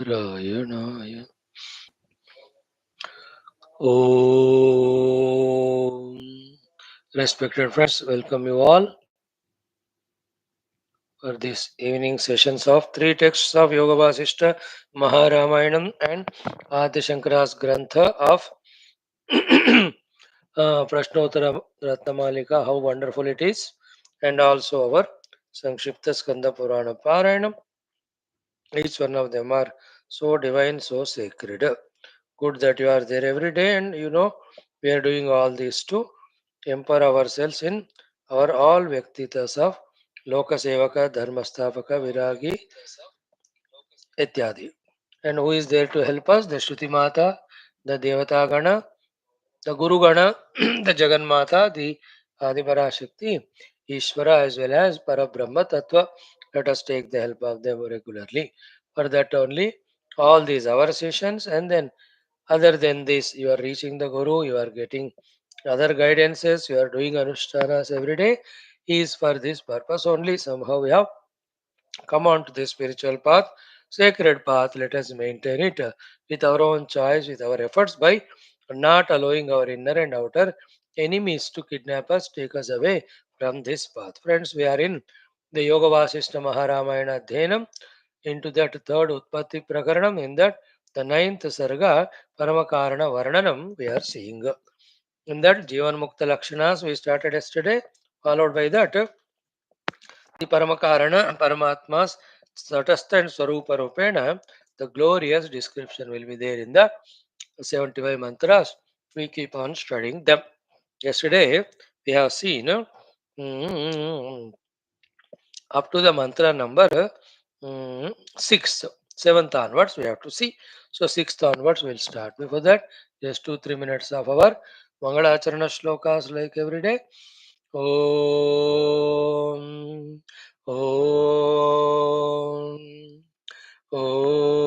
Rayanaya. Om. Respected friends, welcome you all for this evening sessions of three texts of Yoga Vaashishtha, Maharamayam and Adi Shankara's Grantha of Prashnottara Ratnamalika, how wonderful it is, and also our Sankshipta Skanda Purana Parayanam. Each one of them are so divine, so sacred. Good that you are there every day, and we are doing all this to empower ourselves in our all Vyaktitas of Loka Sevaka, Dharmastapaka, Viragi, Ityadi. And who is there to help us? The Shruti Mata, the Devata Gana, the Guru Gana, the Jagan Mata, the Adiparashakti, Ishvara as well as Parabrahma Tattva. Let us take the help of them regularly. For that only, all these our sessions, and then other than this, you are reaching the Guru, you are getting other guidances, you are doing Anushtanas every day, is for this purpose only. Somehow we have come on to this spiritual path, sacred path. Let us maintain it with our own choice, with our efforts, by not allowing our inner and outer enemies to kidnap us, take us away from this path. Friends, we are in the Yoga Vasishtha Maharamayana Dhyanam, into that third Utpatthi Prakaranam, in that the ninth Sarga, Parama Karana Varnanam, we are seeing. In that Jivan Mukta Lakshanas, we started yesterday, followed by that the Paramakarana, Paramatma's Satastha and Swarupa Rupena, the glorious description will be there in the 75 mantras. We keep on studying them. Yesterday, we have seen up to the mantra number 6, 7th onwards, we have to see. So, 6th onwards, we'll start. Before that, just 2-3 minutes of our Mangalacharana shlokas like every day. Om. Om. Om.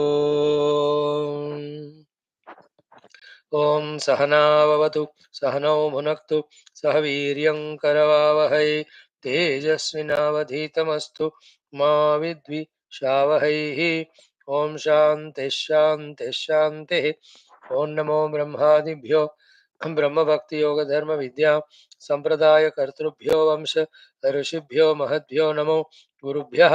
ॐ सहनाववतु सहनौ भुनक्तु सह वीर्यं करवावहै तेजस्विनावधीतमस्तु मा विद्विषावहैः ॐ शान्तिः शान्तिः शान्तिः ॐ नमो ब्रह्मादिभ्यो ब्रह्मभक्तियोगधर्मविद्या सम्प्रदायकर्तृभ्यो वंश ऋषिभ्यो महद्भ्यो नमो गुरुभ्यः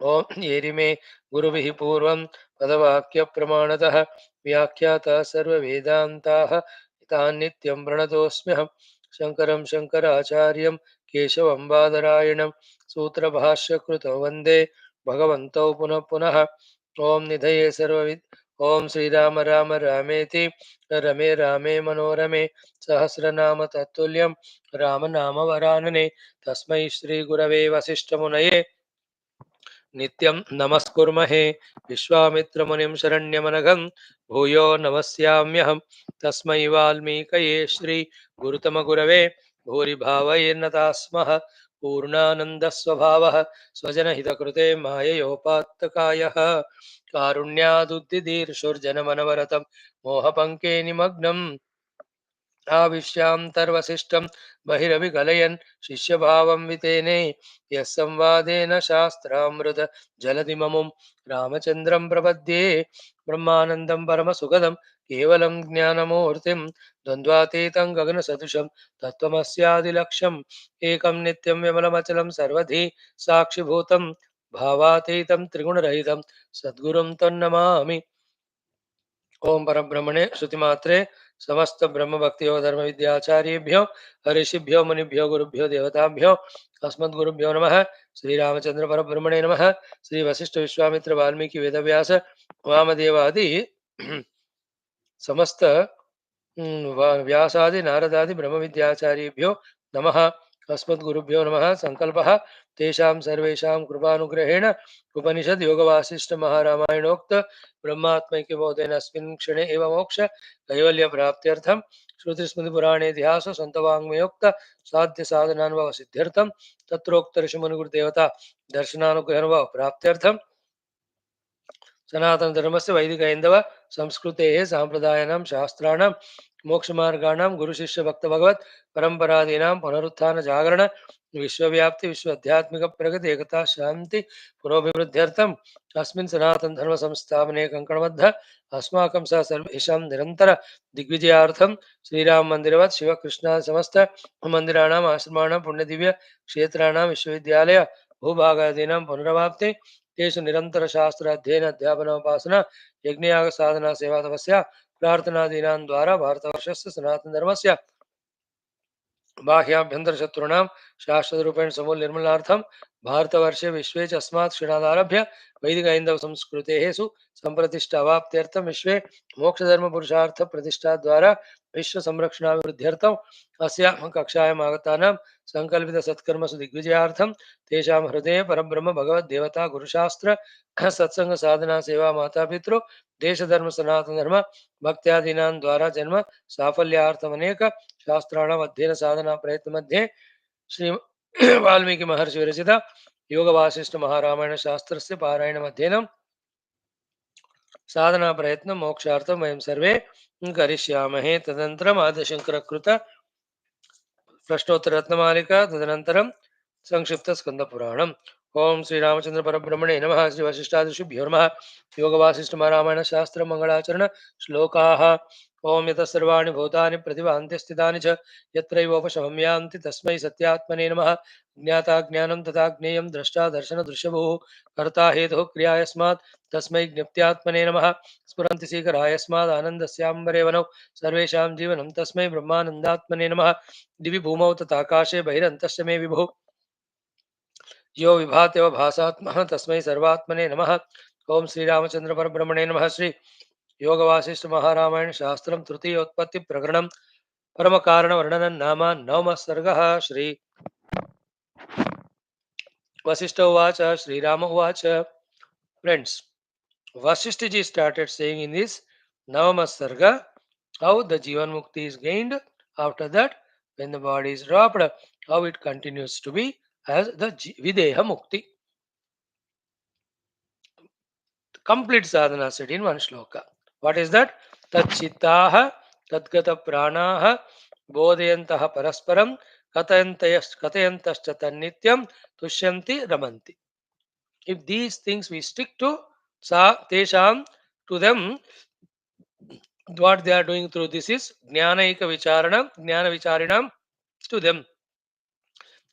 ओम येरिमे गुरुभिः पूर्वं पदवाक्यप्रमाणतः व्याख्याता सर्ववेदान्ताः तान् नित्यं प्रणतोऽस्म्यहं शङ्करं शङ्कराचार्यं केशवं बादरायणं सूत्रभाष्यकृतौ वन्दे भगवन्तौ पुनः पुनः ॐ निधये सर्वविद् ॐ श्रीराम राम रामेति रमे रामे मनोरमे सहस्रनाम तत्तुल्यं रामनामवरानने तस्मै श्रीगुरवे वसिष्ठमुनये नित्यं नमस्कुर्महे विश्वामित्रमुनिं शरण्यमनघं भूयो नमस्याम्यहं तस्मै वाल्मीकये श्रीगुरुतमगुरवे भूरिभावयेन्नता स्मः पूर्णानन्दस्वभावः स्वजनहितकृते माययोपात्तकायः कारुण्यादुद्दिदीर्षुर्जनमनवरतं मोहपङ्के निमग्नम् आविश्यान्तर्वसिष्ठं बहिरभिकलयन् शिष्यभावं वितेने यः संवादेन शास्त्रामृत जलधिममुं रामचन्द्रं प्रपद्ये ब्रह्मानन्दं परमसुखदं केवलं ज्ञानमूर्तिं द्वन्द्वातीतं गगनसदृशं तत्त्वमस्यादिलक्ष्यम् एकं नित्यं विमलमचलं सर्वधी साक्षिभूतं भावातीतं त्रिगुणरहितं सद्गुरुं तन्नमामि। ओम परब्रह्मणे श्रुतिमात्रे समस्त ब्रह्म भक्ति योग धर्म विद्याचार्येभ्यो ऋषिभ्यो मुनिभ्यो गुरुभ्यो देवताभ्यो अस्मद्गुरुभ्यो नमः। श्री रामचंद्र परब्रह्मणे नमः। श्री वशिष्ठ विश्वामित्र वाल्मीकि वेदव्यास वामदेवादि समस्त व्यासादि नारदादि ब्रह्म विद्याचार्येभ्यो नमः। अस्मद्गुरुभ्यो नमः। संकल्पः तेषां सर्वेषां कृपानुग्रहेण उपनिषद योग वासिष्ठ महारामायणोक्त ब्रह्मात्मैक्य बोधेन अस्मिन् क्षणे एव मोक्ष कैवल्य प्राप्त्यर्थं श्रुति स्मृति पुराणे इतिहास संतवाङ्मयोक्त साध्य साधनानुभव सिद्ध्यर्थं तत्रोक्त ऋषि मुनिगुरु देवता दर्शनानुग्रह प्राप्त्यर्थं सनातन धर्मस्य वैदिक हैंदव संस्कृतेः साम्प्रदायानां शास्त्राणां मोक्षमार्गाणां गुरुशिष्य भक्त भगवत परंपरादीनां पुनरुत्थान जागरण विश्वव्याप्ति विश्व आध्यात्मिक प्रगति एकता शांति पुरोभिवृद्ध्यर्थम अस्मिन् सनातन धर्म संस्थापने कंकणबद्ध अस्माकं सह सर्वेषां निरंतर दिग्विजयार्थम श्रीराम मंदिरवत् शिव कृष्ण समस्त मंदिराणाम् आश्रमाणां पुण्यदिव्य क्षेत्राणां विश्वविद्यालय भूभागादीनां पुनरवाप्ति तेषु निरंतर शास्त्र अध्ययन अध्यापन उपासना यज्ञयाग साधना सेवा तपस्या प्रार्थनादीनां द्वारा भारतवर्षस्य सनातन धर्मस्य बाह्याभ्यंतर शत्रूणां शाश्वतरूपेण समूल निर्मूलनार्थं भारतवर्षे विश्वे च अस्मात् क्षणादारभ्य वैदिक ऐन्दव संस्कृतेः सुसंप्रतिष्ठा अवाप्त्यर्थं विश्वे मोक्षधर्म पुरुषार्थ प्रतिष्ठा द्वारा विश्व संरक्षणाभिवृद्ध्यर्थं अस्यां कक्षायाम् आगतानां संकल्पित सत्कर्मसु दिग्विजयार्थं तेषां हृदये परब्रह्म भगवद्देवता गुरुशास्त्र सत्संग साधना सेवा मातापितृ देश धर्म सनातन धर्म भक्त्यादीनां द्वारा जन्म साफल्यार्थम अनेक शास्त्राणाम अध्ययन साधना प्रयत्न मध्ये श्री वाल्मीकि महर्षि विरचित योग वासिष्ठ महारामायण शास्त्रस्य पारायण अध्ययनं साधना प्रयत्न मोक्षार्थम वयं सर्वे करिष्यामहे तदनन्तरम् आदिशंकर कृत प्रश्नोत्तर रत्नमालिका तदनन्तरं संक्षिप्त स्कंद पुराणम ओम श्री रामचंद्र परब्रह्मणे नमः श्री वशिष्ठादिशुभ्यो नमः योग वासिष्ठ रामायण शास्त्र मंगलाचरण श्लोकाः ओम यतः सर्वाणि भूतानि प्रतिभान्ति स्थितानि च यत्रैवोपशमं यान्ति तस्मै सत्यात्मने नमः ज्ञाता ज्ञानं तथा ज्ञेयं द्रष्टा दर्शन दृश्यभूः कर्ता हेतुः क्रिया यस्मात् तस्मै ज्ञप्त्यात्मने नमः स्फुरन्ति शीघ्राय यस्मात् आनन्दस्याम्बरे वनौ सर्वेषां जीवनं तस्मै ब्रह्मानन्दात्मने नमः दिवि भूमौ तथाकाशे बहिरन्तश्च मे विभुः यो विभात्यव भासात्मः तस्मै सर्वात्मने नमः ओम श्री रामचंद्र परब्रह्मणे नमः श्री योग वासिष्ठ महारामायण शास्त्रम तृतीयोत्पत्ति प्रकरणम परम कारण वर्णन नाम नवम सर्गः श्री वशिष्ठ उवाच श्रीराम उवाच friends Vasishtha ji started saying in this Navama Sarga how the Jivan Mukti is gained after that when the body is dropped, how it continues to be as the Videha Mukti. Complete sadhana said in one shloka. What is that? Tachitaha Tadgata Pranaha Bodhayantaha Parasparam Katayantascha Tannityam Tushyanti Ramanti. If these things we stick to, Tesham, to them, what they are doing through this is Jnana Eka Vicharana, Jnana Vicharinam, to them.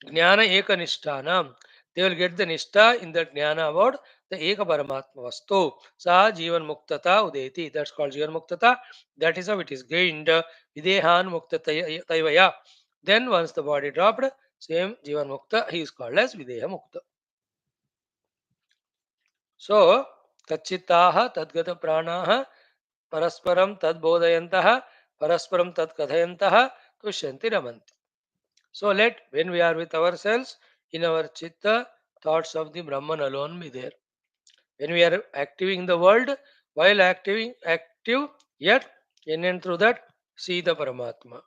Jnana Eka Nishtanam. They will get the Nishta in the Jnana about the Eka Paramatma Vastu. Sa Jivan Muktata Udeti. That's called Jivan Muktata. That is how it is gained. Videhan Muktata Taivaya. Then once the body dropped, same Jivan Mukta, he is called as Videha Mukta. So, Tachitaha Tadgata Pranaha Parasparam Tadbodhayantaha Parasparam Tadkathayantaha Tushyanti Ramanti. So when we are with ourselves, in our chitta, thoughts of the Brahman alone be there. When we are active in the world, while active, yet in and through that, see the Paramatma.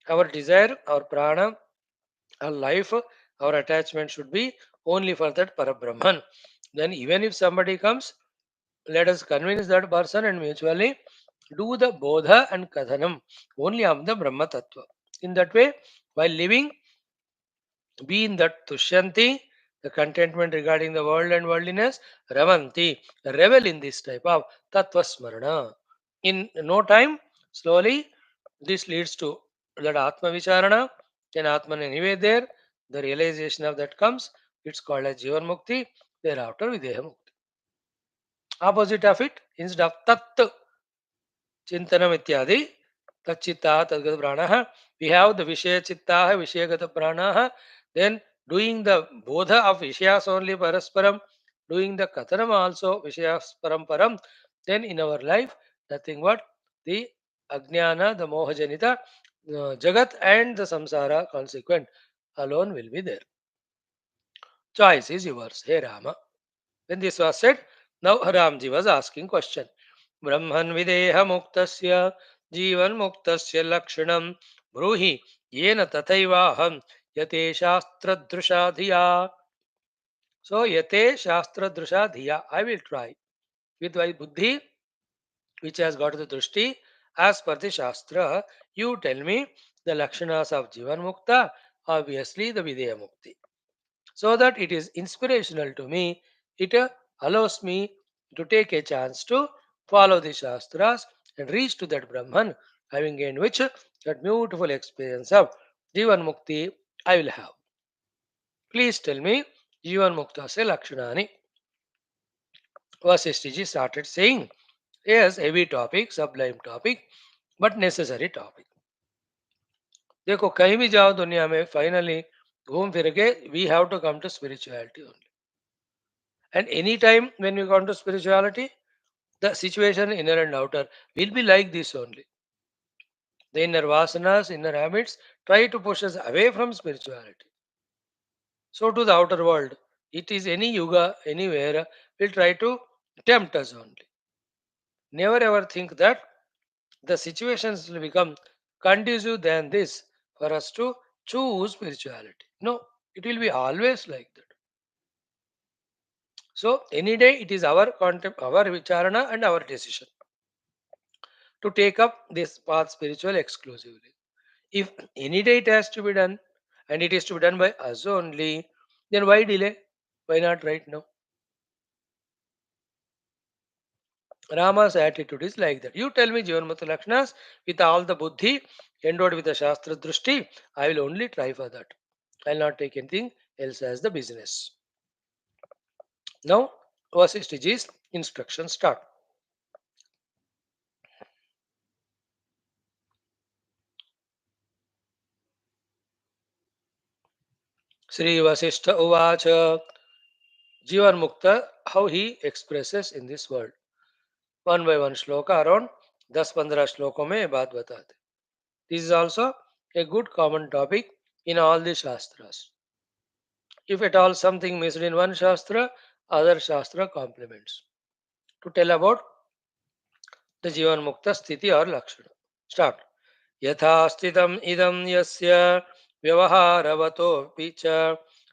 Our desire, our prana, our life, our attachment should be only for that Parabrahman. Then even if somebody comes, let us convince that person and mutually do the Bodha and Kathanam only of the Brahma Tattva. In that way, while living, be in that Tushyanti, the contentment regarding the world and worldliness, Ramanti, revel in this type of Tattva Smarana. In no time, slowly, this leads to that Atma Vicharana, then Atman anyway there, the realization of that comes, it's called as Jivan Mukti, thereafter Videha Mukti. Opposite of it, instead of Tat Chintanam ityadi, Tachita Tadgata Pranaha, we have the Vishaya Chittaha, Vishayagata Pranaha, then doing the Bodha of Vishayas only Parasparam, doing the Kathanam also Vishayas Param, then in our life, nothing but the Ajnana, the Mohajanita, Jagat and the Samsara consequent alone will be there. Choice is yours, Hey Rama. When this was said, now Ramji was asking question. Brahman videha muktasya जीवन मुक्तस्य लक्षणं ब्रूहि येन तथैवाहं यते शास्त्रदृशा धिया. So yate shastradrusha dhiya. I will try with my buddhi which has got the drushti as per the shastra. You tell me the lakshanas of Jivan Mukta obviously the Videya Mukti. So that it is inspirational to me, it allows me to take a chance to follow the Shastras and reach to that Brahman, having gained which that beautiful experience of Jivan Mukti I will have. Please tell me, Jivan Mukta se Lakshanani. Vasishtha started saying, yes, heavy topic, sublime topic, but necessary topic. देखो कहीं भी जाओ दुनिया में finally घूम फिर के we have to come to spirituality only and any time when you come to spirituality the situation inner and outer will be like this only. The inner vasanas, inner habits try to push us away from spirituality. So to the outer world, it is any yuga, anywhere, will try to tempt us only. Never ever think that the situations will become conducive than this for us to choose spirituality. No, it will be always like that. So any day it is our contempt, our vicharana and our decision to take up this path spiritual exclusively. If any day it has to be done and it is to be done by us only, then why delay? Why not right now? Rama's attitude is like that. You tell me Jivanmukta Lakshanas with all the buddhi endowed with the Shastra Drushti, I will only try for that. I will not take anything else as the business. Now, Vasishthaji's instructions start. Sri Vasishtha Uvacha Jivan Mukta, how he expresses in this world. One by one श्लोक around 10-15 श्लोकों में ये बात बताते. This is also a good common topic in all the shastras. If at all something missed in one shastra, other shastra complements to tell about the Jivan Mukta Sthiti or Lakshana. Start. यथा स्थितम् इदं यस्य व्यवहारवतो च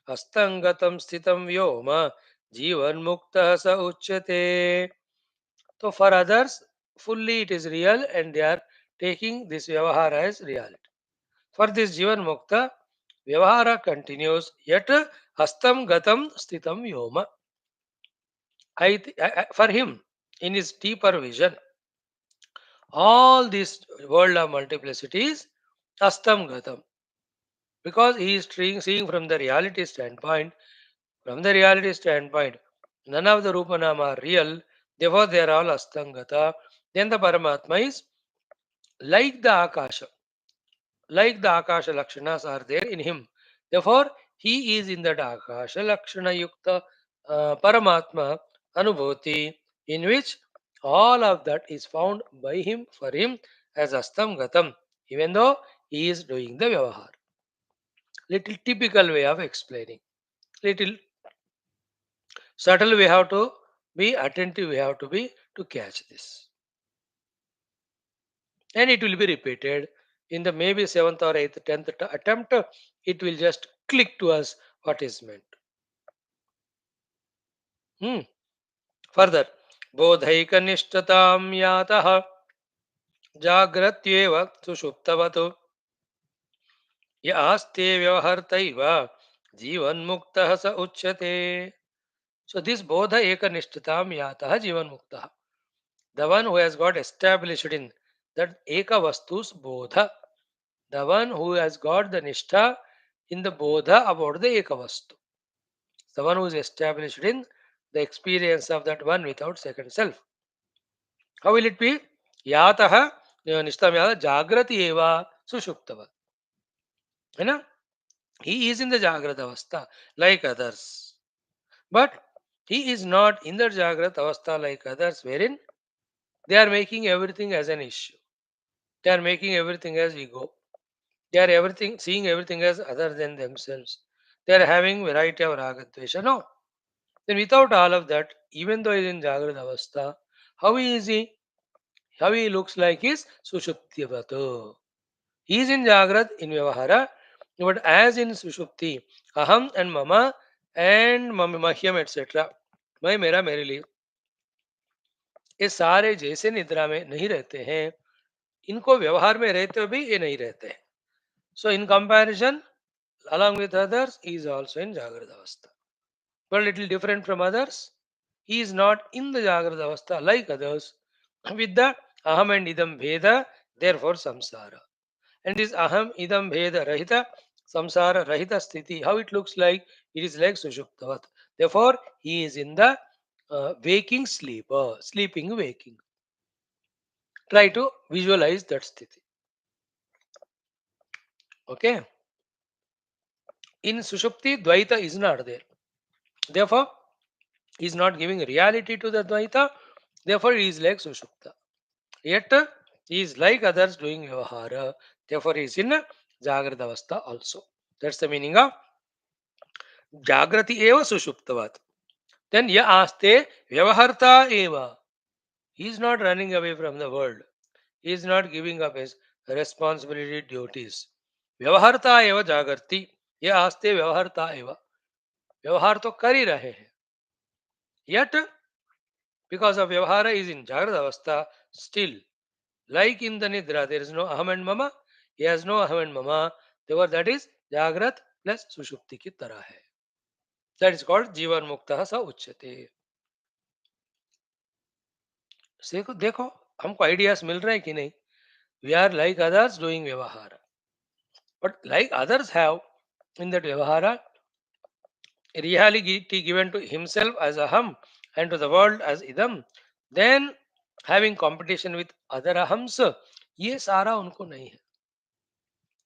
हस्तंगतं स्थितं व्योम जीवन्मुक्तः स उच्यते. So for others, fully it is real and they are taking this vyavahara as reality. For this Jivan Mukta, vyavahara continues, yet hastam gatam sthitam yoma. For him, in his deeper vision, all this world of multiplicities, hastam gatam. Because he is seeing from the reality standpoint, none of the Rupanama are real, therefore they are all astangata. Then the Paramatma is like the Akasha. Like the Akasha Lakshanas are there in him. Therefore, he is in that Akasha Lakshana Yukta Paramatma Anubhuti, in which all of that is found by him, for him, as Astam Gatam, even though he is doing the Vyavahar. Little typical way of explaining. Little subtle we have to be attentive, we have to be to catch this. And it will be repeated in the maybe 7th or 8th, 10th attempt. It will just click to us what is meant. Further, bodhaikaniष्ठतां यातः जाग्रत्येव सुषुप्तवत् य आस्ते व्यवहर्तैव जीवन्मुक्तः स उच्यते. So this bodha ekaniष्ठतां यातः जीवन्मुक्तः, the one who has got established in that eka vastus bodha, the one who has got the nishtha in the bodha about the eka vastu, the one who is established in the experience of that one without second self. How will it be? Yataha nishtam yata jagrati eva sushuptava. You know, he is in the jagrata avastha like others, but he is not in the jagrata avastha like others, wherein they are making everything as an issue. They are making everything as ego. They are everything seeing everything as other than themselves. They are having variety of ragadvesha. No. Then without all of that, even though he is in jagrata avastha, how is he? How he looks like is sushuptivatu. He is in Jagrat, in Vyavahara, but as in Sushupti, Aham and Mama and Mahyam etc. मैं मेरा मेरे लिए ये सारे जैसे निद्रा में नहीं रहते हैं, इनको व्यवहार में रहते हुए भी ये नहीं रहते हैं. So in comparison along with others, he is also in Jagrata Avastha. But little different from others. He is not in the Jagrata Avastha like others with the Aham and Idam Veda, therefore samsara. And this Aham Idam Veda Rahita, samsara Rahita Sthiti, how it looks like, it is like Sushuptavat. Therefore, he is in the waking sleeper, sleeping waking. Try to visualize that Sthiti. Okay. In Sushupti, Dvaita is not there. Therefore, he is not giving reality to the Dvaita. Therefore, he is like Sushupta. Yet, he is like others doing Vyavahara. Therefore, he is in Jagrata Avastha also. That's the meaning of Jagrati eva Sushuptavat. Then Ya Aste Vyavaharta eva. He is not running away from the world. He is not giving up his responsibility duties. Vyavaharta eva Jagarti. Ya Aste Vyavaharta eva. व्यवहार तो कर ही रहे हैं. Yet, because of Vyavahara is in Jagrata Avastha, still, like in the Nidra, there is no Aham and Mama. He has no Aham and Mama. Therefore, that is Jagrat plus Sushupti ki tarah hai. That is called Jivan Mukta sa Uchyate. देखो देखो हमको ideas मिल रहे हैं कि नहीं. We are like others doing Vyavahara. But like others have in that Vyavahara, reality given to himself as Aham and to the world as Idam, then having competition with other Ahams, ये सारा उनको नहीं है.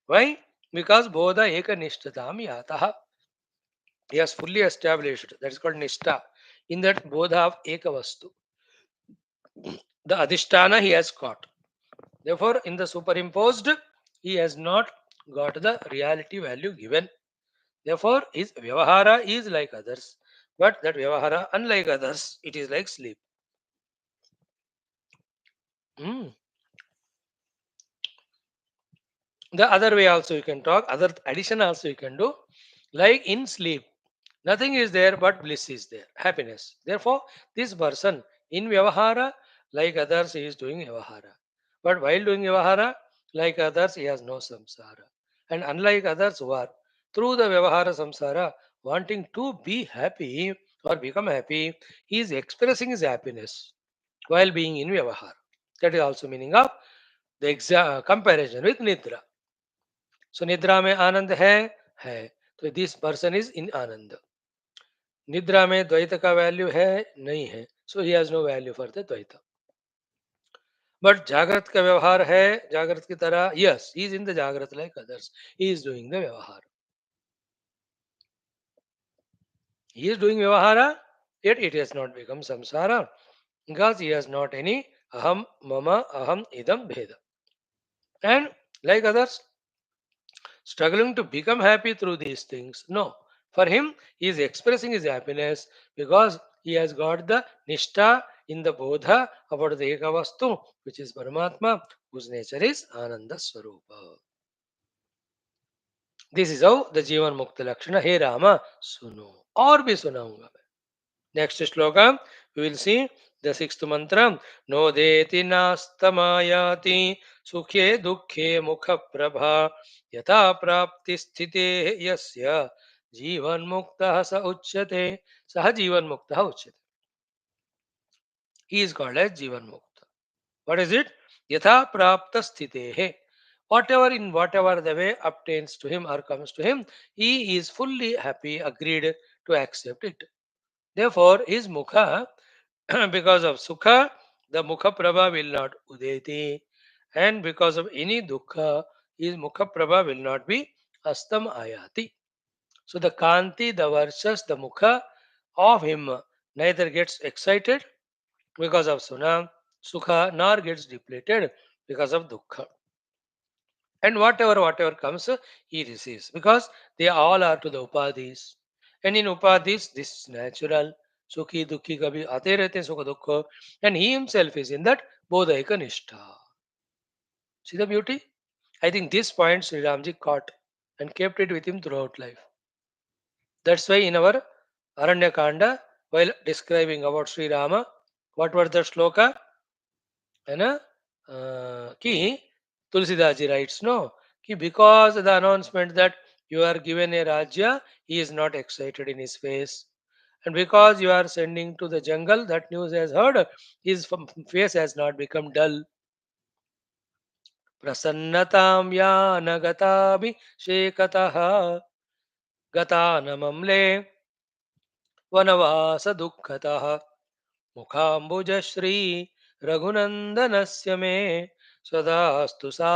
Why? Because Bodha Eka Nishtadam Yataha. He has fully established. That is called Nishtha. In that Bodha of Eka Vastu. The Adhisthana he has got. Therefore, in the superimposed, he has not got the reality value given. Therefore, his Vyavahara is like others. But that Vyavahara, unlike others, it is like sleep. Hmm. The other way also you can talk, other addition also you can do. Like in sleep, nothing is there but bliss is there, happiness. Therefore, this person in Vyavahara, like others, he is doing Vyavahara. But while doing Vyavahara, like others, he has no samsara. And unlike others who are through the Vyavahara samsara, wanting to be happy or become happy, he is expressing his happiness while being in Vyavahara. That is also meaning of the comparison with Nidra. So निद्रा में आनंद है तो this person is in आनंद. निद्रा में द्वैत का वैल्यू है नहीं है, so he has no value for the द्वैत. बट जागृत का व्यवहार है जागृत की तरह. Yes, he is in the जागृत like others. He is doing the व्यवहार. ही इज डूइंग व्यवहार, yet it has not become samsara because he has not any aham mama aham idam bheda. And like others, struggling to become happy through these things. No. For him, he is expressing his happiness because he has got the nishtha in the bodha about the Ekavastu, which is Paramatma, whose nature is Ananda Swarupa. This is how the Jivan Mukta Lakshana. Hey Rama, suno. और भी सुनाऊंगा मैं. Next shloka, we will see the sixth mantra. No deti nastamayati sukhe dukhe mukha prabha yata prapti sthite yasya jivan mukta sa uchyate. Saha jivan mukta uchyate. He is called as jivan mukta. What is it? Yatha prapta sthite. Whatever in whatever the way obtains to him or comes to him, he is fully happy, agreed to accept it. Therefore, his mukha, because of sukha, the mukha prabha will not udeti, and because of any dukkha, his mukha prabha will not be astam ayati. So the kanti, the varshas, the mukha of him neither gets excited because of sukha, nor gets depleted because of dukkha. And whatever comes, he receives because they all are to the upadhis. And in upadhis, this is natural. Sukhi, dukhi, kabhi aate rehte hain, sukha, dukha. And he himself is in that bodhaika nishtha. See the beauty? I think this point Sri Ramji caught and kept it with him throughout life. That's why in our Aranya Kanda, while describing about Sri Rama, what was the shloka? है ना, कि Tulsidas ji writes no, कि because the announcement that You are given a Rajya, he is not excited in his face. And because you are sending to the jungle, that news has heard, his face has not become dull. Prasannatam ya nagatabi shekataha gatanamamle vanavasa dukkhataha मुखाम्बुजश्री रघुनन्दनस्य मे सदास्तु सा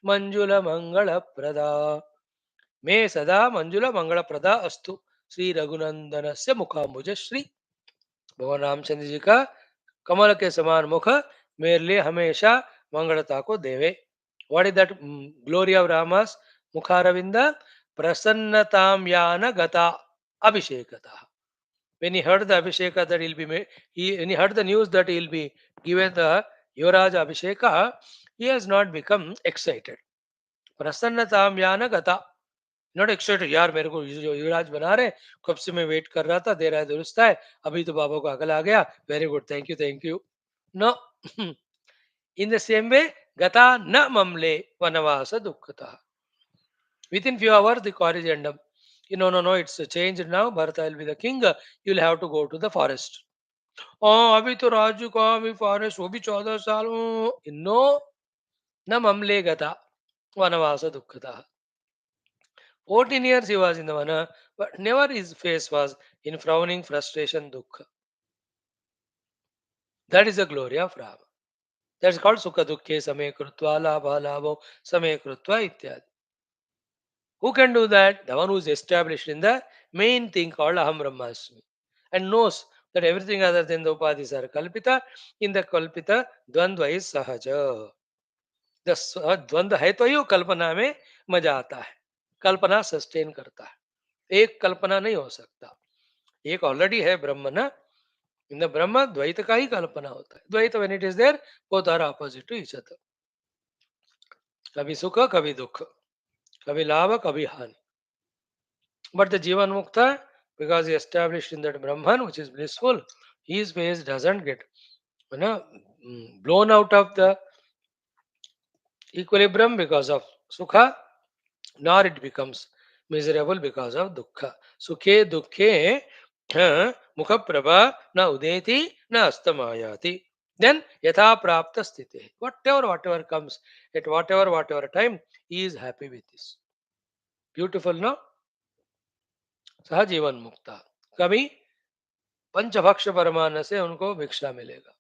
मञ्जुलमङ्गलप्रदा मे सदा मंजुलमंगलप्रदा अस्तु श्री रघुनंदनस्य मुखाम्बुजश्री। भगवान रामचंद्र जी का कमल के समान मुख मेरे लिए हमेशा मंगलता को देवे। What is that glory of Rama's मुखारविंद? प्रसन्नताम यान गता अभिषेकता। When he heard the Abhisheka that he'll be made, when he heard the news that he'll be given the Yuvraj Abhisheka, he has not become excited. Prasannatam yana gata. Not excited, यार मेरे को युवराज बना रहे, कब से मैं wait कर रहा था, दे रहा है दुरुस्त है, अभी तो बाबा को अकल आ गया, very good, thank you. No, in the same way, gata na mamle vanavasa dukkata. Within few hours, the corrigendum. No, it's changed now. Bharata will be the king. You'll have to go to the forest. Oh, अभी तो राजू का अभी forest वो भी 14 साल no न ममले गता वनवास दुखता 14 years he was in the vana, but never his face was in frowning frustration dukha. That is the glory of Rama. That's called sukha dukhe same krutva labha labho same krutva ityadi. Who can do that? The one who is established in the main thing called Aham Brahmasmi and knows that everything other than the upadhis are kalpita. In the kalpita, dvandva is sahaja. The द्वंद्व है तो ही कल्पना में मजा आता है, कल्पना sustain करता है, एक कल्पना नहीं हो सकता, एक ऑलरेडी है ब्रह्म ना। इन द ब्रह्म द्वैत का ही कल्पना होता है, dvaita when it is there both are opposite to each other, कभी सुख कभी दुख, कभी लाभ कभी हानि। But the Jivan Mukta, because he established in that Brahman, which is blissful, his face doesn't get you know, blown out of the equilibrium because of Sukha, nor it becomes miserable because of Dukkha. Sukhe Dukkhe Mukha Prabha na Udeti na Astamayati. Then Yatha Prapta Sthiti. Whatever comes, at whatever time, he is happy with this. Beautiful, no? सहजीवन मुक्ता। कभी पंचभक्ष परमान्न से उनको भिक्षा मिलेगा,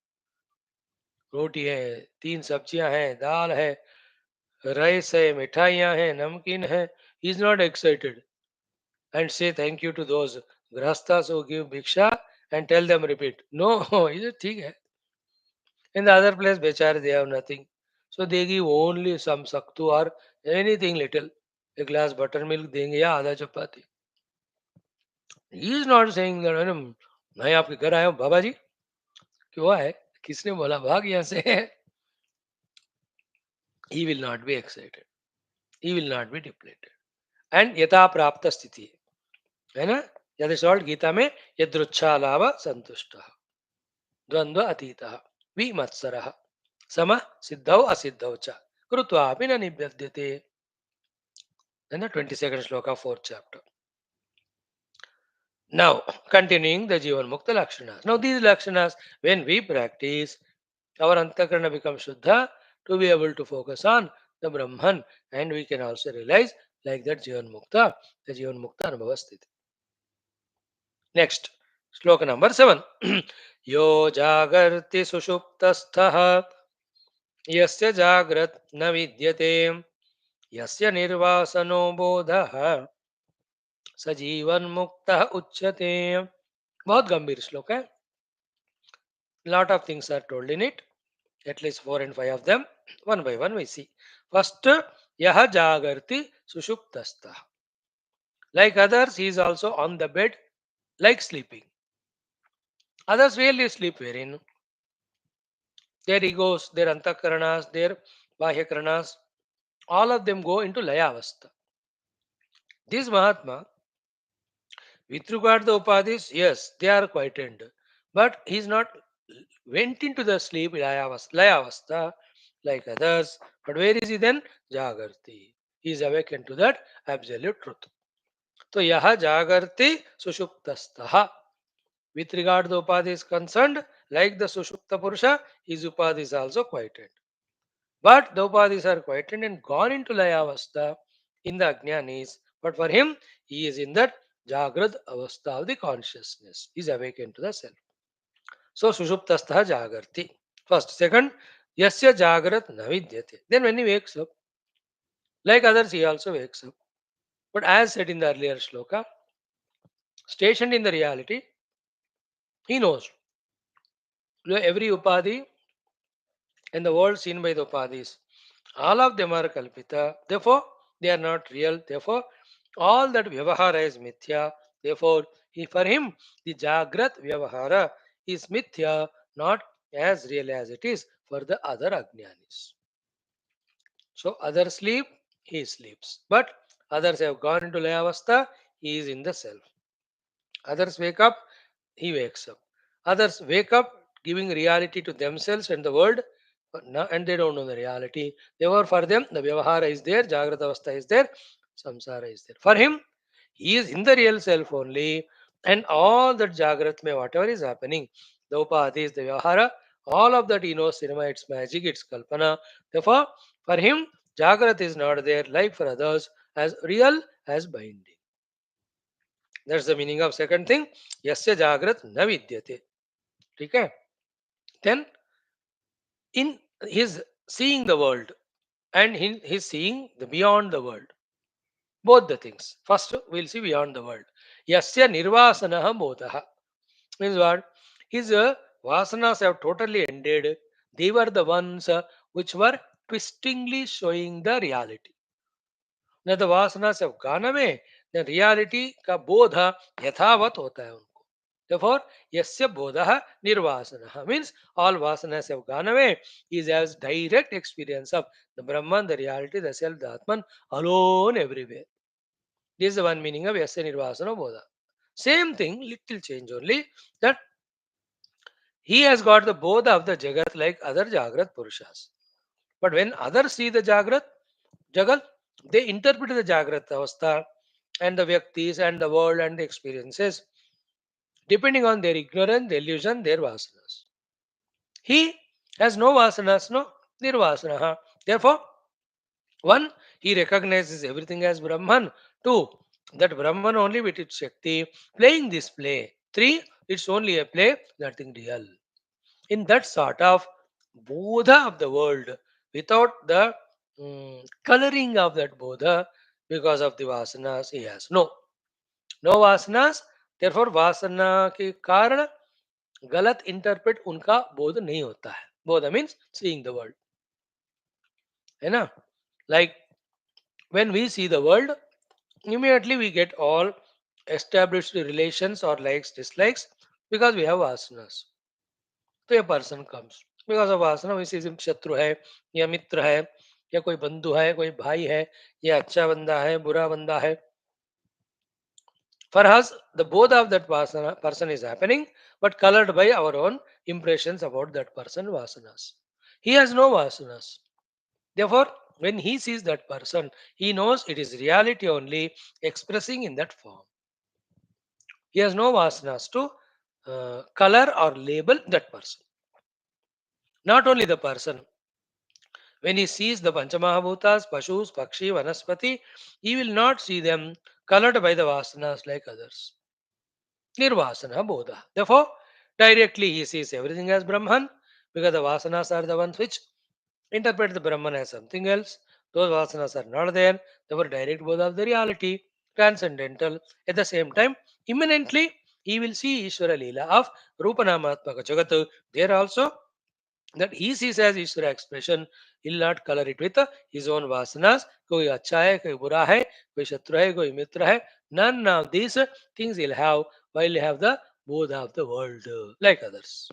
रोटी है, 3 सब्जियां हैं, दाल है, राइस है, मिठाइयां हैं, नमकीन है। He is not excited and say thank you to those गृहस्थास हु गिव भिक्षा and tell them repeat no. ये ठीक है। इन द अदर प्लेस बेचारे they have nothing, so they give only some सक्तू और एनीथिंग लिटिल, एक glass butter milk देंगे या आधा चपाती। He is not saying that मैं आपके घर आया हूँ बाबा जी, क्यों है, किसने बोला भाग यहाँ से। he will not be excited, he will not be depleted, and यथा प्राप्त स्थिति है ना, that is called गीता में यदृच्छा लाभ संतुष्ट द्वंद्व अतीत विमत्सर सम सिद्धौ असिद्धौ च कृत्वापि न निबध्यते। है ना, 22nd श्लोक of 4th chapter. Now, continuing the Jivan Mukta Lakshanas. Now, these Lakshanas, when we practice, our Antakarana becomes Shuddha to be able to focus on the Brahman, and we can also realize like that Jivan Mukta, the Jivan Mukta Anubhava Sthiti. Next, Shloka number 7. Yo jagarti sushuptastha yasya jagrat na vidyate यस्य निर्वासनो बोधः सजीवन मुक्तः उच्यते। बहुत गंभीर श्लोक है, lot of things are told in it, at least 4 and 5 of them. One by one we see. First, यह जागर्ति सुषुप्तस्थः, like others he is also on the bed like sleeping. Others really sleep wherein their egos, their antakaranas, their bahyakaranas, all of them go into laya avastha. This Mahatma, with regard to the upadhis, yes, they are quietened, but he is not went into the sleep laya avastha like others. But where is he then? Jagarti. He is awakened to that absolute truth. So yaha jagarti sushuptastha. With regard to the upadhi is concerned, like the sushupta purusha, his upadhi is also quieted. But the upadhis are quieted and gone into layavastha in the ajnanis. But for him, he is in that jagrad avastha of the consciousness. He is awakened to the self. So sushuptastha jagarti. First. Second, yasya jagrat navidyate. Then when he wakes up, like others, he also wakes up. But as said in the earlier shloka, stationed in the reality, he knows every upadhi and the world seen by the upadhis. All of them are kalpita. Therefore, they are not real. Therefore, all that vyavahara is mithya. Therefore, for him, the jagrat vyavahara is mithya, not as real as it is for the other ajnanis. So, others sleep, he sleeps. But others have gone into layavastha, he is in the self. Others wake up, he wakes up. Others wake up giving reality to themselves and the world, and they don't know the reality. Therefore, for them, the Vyavahara is there, Jagrata Avastha is there, Samsara is there. For him, he is in the real self only, and all that Jagratme, whatever is happening, the Upadhi is the Vyavahara, all of that he knows cinema, it's magic, it's Kalpana. Therefore, for him, Jagrat is not there, like for others, as real as binding. That's the meaning of second thing. Yasya jagrat na vidyate. Okay. Then in his seeing the world and in his seeing the beyond the world. Both the things. First we'll see beyond the world. Yasya nirvasanaha bodhaha. Means what? His vasanas have totally ended. They were the ones which were twistingly showing the reality. Now the vasanas have gone away. The reality का बोध यथावत होता है उनको. Therefore, yasya bodha nirvasana means all vasanas have gone away. He has direct experience of the Brahman, the reality, the self, the Atman, alone everywhere. This is the one meaning of yasya nirvasana bodha. Same thing, little change only that he has got the bodha of the Jagat like other Jagrat Purushas. But when others see the Jagat, they interpret the Jagrat Avastha and the Vyaktis and the world and the experiences depending on their ignorance, their illusion, their vasanas. He has no vasanas, no nirvasana. Therefore, one, he recognizes everything as Brahman. Two, that Brahman only with its Shakti playing this play. Three, it's only a play, nothing real. In that sort of Bodha of the world, without the coloring of that Bodha, because of the vasanas, he has no vasanas. Therefore, vasana के कारण गलत interpret उनका बोध नहीं होता है. बोध means seeing the world, है ना. Like when we see the world, immediately we get all established relations or likes, dislikes because we have vasanas. तो a person comes because of vasana, we see him शत्रु है या मित्र है या कोई बंधु है, कोई भाई है, या अच्छा बंदा है, बुरा बंदा है. For us, the both of that vasana person is happening, but colored by our own impressions about that person vasanas. He has no vasanas. Therefore, when he sees that person, he knows it is reality only expressing in that form. He has no vasanas to color or label that person. Not only the person, when he sees the Panchamahabhutas, Pashus, Pakshi, Vanaspati, he will not see them colored by the vasanas like others. Nirvasana Bodha. Therefore, directly he sees everything as Brahman because the vasanas are the ones which interpret the Brahman as something else. Those vasanas are not there. Therefore, direct Bodha of the reality, transcendental. At the same time, imminently, he will see Ishvara Leela of Rupanamatmaka Jagat. There also, that he sees as Ishvara expression, he will not color it with his own vasanas. कोई अच्छा है, कोई बुरा है, कोई शत्रु है, कोई मित्र है. None of these things he'll have while he have the both of the world like others.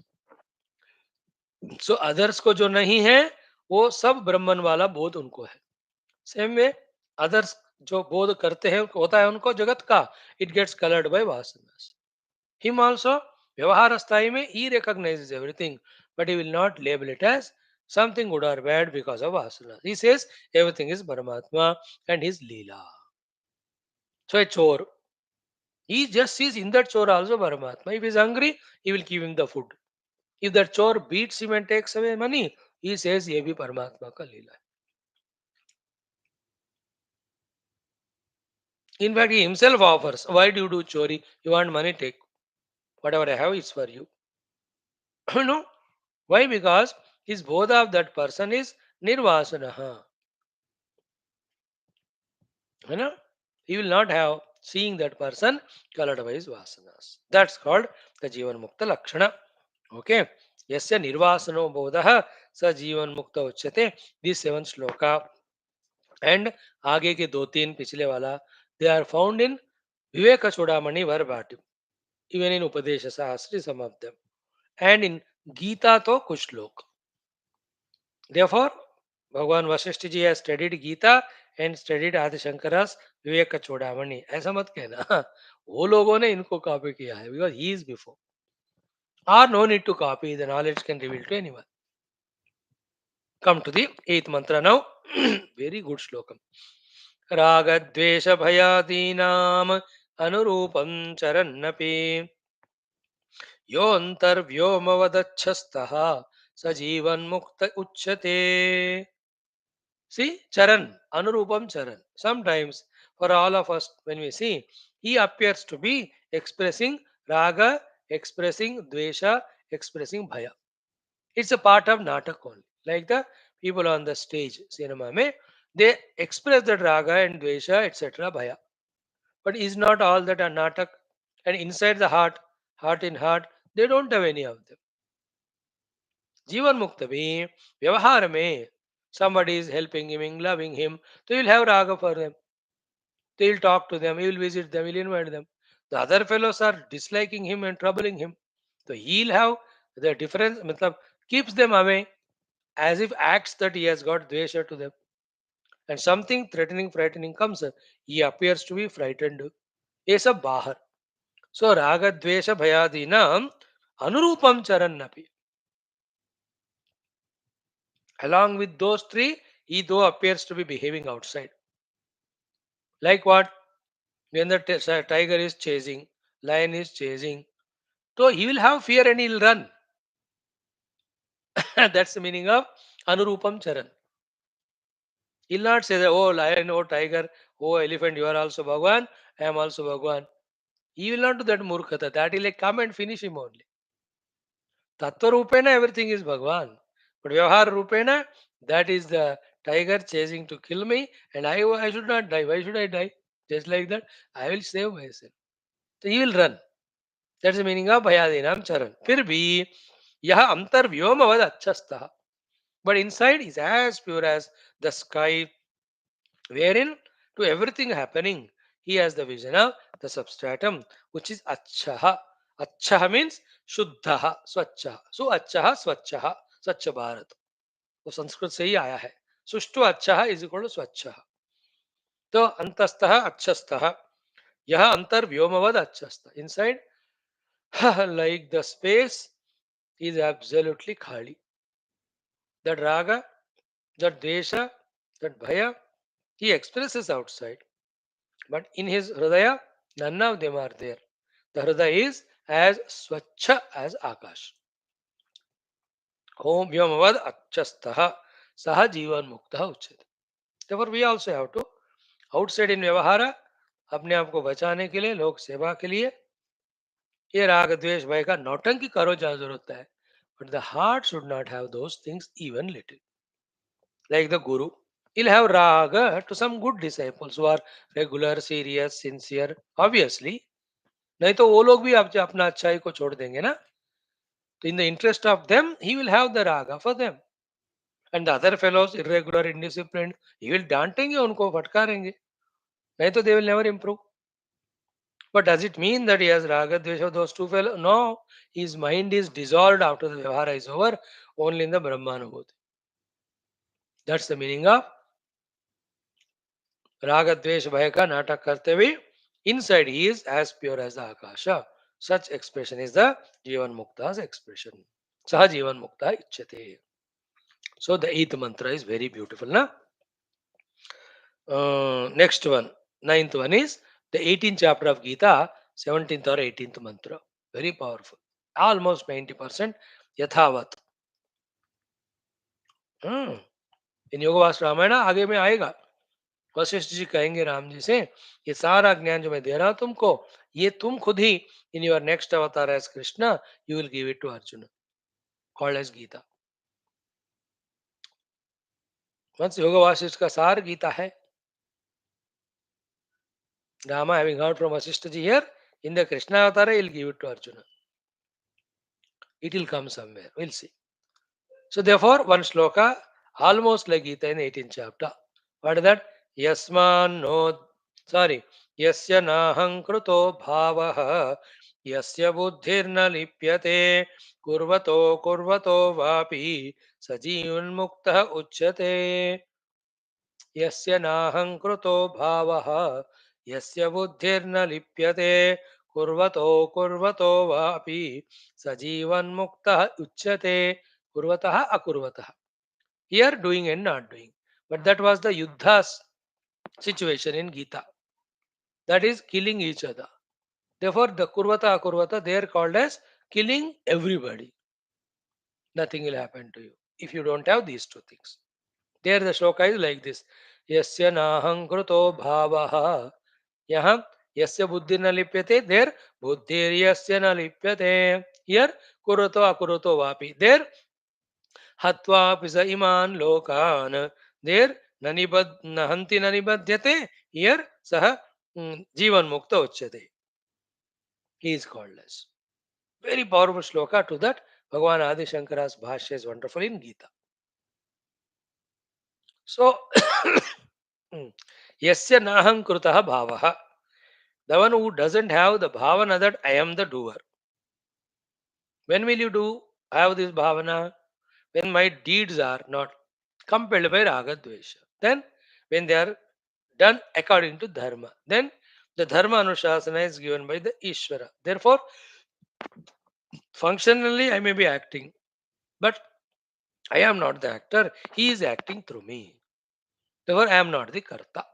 So others को जो नहीं है वो सब ब्रह्मन वाला बोध उनको है. सेम वे अदर्स जो बोध करते हैं होता है उनको जगत का, it gets coloured by vasanas. Him also व्यवहार स्थाई में he recognizes everything, but he will not label it as something good or bad because of vasanas. He says everything is Paramatma and his Leela. So a chore. He just sees in that chore also Paramatma. If he is hungry, he will give him the food. If that chore beats him and takes away money, he says, "Ye bhi Paramatma ka leela hai." In fact, he himself offers, "Why do you do chori? You want money? Take. Whatever I have is for you." No. Why? Because his bodha of that person is nirvasanaha. You know? He will not have seeing that person colored by his vasanas. That's called the Jivan Mukta Lakshana. Okay. Yasya nirvasano bodha sa Jivan Mukta uchyate. These 7 shloka and आगे के 2-3 पिछले वाला, they are found in Viveka Chudamani Varbhati, even in Upadesha Sahasri, some of them, and in Gita to kuch shlok. Therefore, भगवान Vashishtha ji has studied Gita and studied आदि शंकरस विवेक चूड़ामणि. ऐसा मत कहना वो लोगों ने इनको कॉपी किया है, because he is before. Or no need to copy, the knowledge can reveal to anyone. Come to the 8th mantra now. Very good shlokam. रागद्वेष भयादीनाम अनुरूपं चरन्नपि योऽन्तर्व्योमवदच्छस्तः स जीवन्मुक्त उच्यते. See, Charan, Anurupam Charan. Sometimes, for all of us, when we see, he appears to be expressing Raga, expressing Dvesha, expressing Bhaya. It's a part of Natak only. Like the people on the stage, cinema, mein, they express that Raga and Dvesha, etc., Bhaya. But is not all that a Natak? And inside the heart, heart in heart, they don't have any of them. जीवन मुक्त में व्यवहार में somebody is helping him, loving him, so you'll have raga for them. So you'll talk to them, you'll visit them, you'll invite them. The other fellows are disliking him and troubling him. So he'll have the difference, matlab, keeps them away as if acts that he has got dvesha to them. And something threatening, frightening comes, he appears to be frightened. Yes, a bahar. So raga dvesha bhayadinam anurupam charannapi. Along with those three, he though appears to be behaving outside. Like what? When the tiger is chasing, lion is chasing, so he will have fear and he'll run. That's the meaning of Anurupam Charan. He'll not say that, oh lion, oh tiger, oh elephant, you are also Bhagwan, I am also Bhagwan. He will not do that murkhata. That will like come and finish him only. Tattva Rupena, everything is Bhagwan. But Vyavahar Rupena, that is the tiger chasing to kill me, and I should not die. Why should I die? Just like that, I will save myself. So he will run. That's the meaning of Bhayadinam Charan. फिर भी यह अंतर व्योमवद अच्छस्तः. But inside is as pure as the sky, wherein to everything happening, he has the vision of the substratum, which is Achaha. Achaha means Shuddhaha, Swachha. So Achaha, Swachha, Swachha Bharat. तो संस्कृत से ही आया है. सुष्टु अच्छा is equal to स्वच्छ. तो अंतस्थः अच्छस्थः. यह अंतर व्योमवद अच्छस्थ. Inside, like the space is absolutely khali. That raga, that desha, that bhaya, he expresses outside. But in his hridaya, none of them are there. The hridaya is as swachha as akash. Om vyomavad achastha saha jivan mukta uchyate. Therefore, we also have to, outside in vyavahara, अपने आप को बचाने के लिए, लोक सेवा के लिए, ये राग द्वेष भय का नौटंकी करो जहाँ जरूरत है. But the heart should not have those things even little. Like the Guru, he'll have raga to some good disciples who are regular, serious, sincere. Obviously, नहीं तो वो लोग भी आप अपना अच्छाई को छोड़ देंगे ना. तो in the interest of them, he will have the raga for them. And the other fellows, irregular, indisciplined, he will डांटेंगे उनको, फटकारेंगे. नहीं तो they will never improve. But does it mean that he has raga dvesha of those two fellows? No. His mind is dissolved after the vyavahara is over, only in the Brahmanubhuti. That's the meaning of राग द्वेष भय का नाटक करते हुए inside he is as pure as the akasha. Such expression is the jivan mukta's expression. Saha jivan mukta ichyate. So the 8th mantra is very beautiful, na? Next one, 9th one is the 18th chapter of Gita, 17th or 18th mantra. Very powerful. Almost 90% यथावत. इन योग वास रामायण आगे में आएगा. वशिष्ठ जी कहेंगे राम जी से, ये सारा ज्ञान जो मैं दे रहा हूं तुमको, ये तुम खुद ही in your next avatar as Krishna you will give it to Arjun, called as Gita. Once Yoga Vasishtha का सार गीता है. Rama having heard from Vaashishtha ji here, in the Krishna avatar, he will give it to Arjuna. It will come somewhere. We'll see. So therefore, one shloka, almost like Gita in 18th chapter. What is that? Yasman no, sorry. Yasya naham kruto bhavaha, yasya buddhirna lipyate, kurvato vapi, sajivan mukta uchyate. यस्य नाहं कृतो भावः यस्य बुद्धिर्न लिप्यते कुर्वतो वापि सजीवन्मुक्तः उच्यते कुर्वतः अकुर्वतः. Here doing and not doing, but that was the yuddha situation in Gita, that is killing each other. Therefore the kurvata akurvata they are called as killing everybody. Nothing will happen to you if you don't have these two things. There the shloka is like this. Yasya naham kruto bhavaha. Yaham yasya buddhi na lipyate. There buddhir yasya na lipyate. Here kuruto akuruto vapi. There hatva pisa iman lokan. There nahanti nanibadhyate. Here saha jivan mukta uchyate. He is called as. Very powerful shloka to that. Bhagavan Adi Shankara's bhashya is wonderful in Gita. So, yasya naham krutah bhavaha. The one who doesn't have the bhavana that I am the doer. When will you do have this bhavana? When my deeds are not compelled by raga dvesha. Then, when they are done according to dharma. Then, the dharma anushasana is given by the Ishvara. Therefore, functionally I may be acting, but I am not the actor. He is acting through me. Therefore, I am not the karta.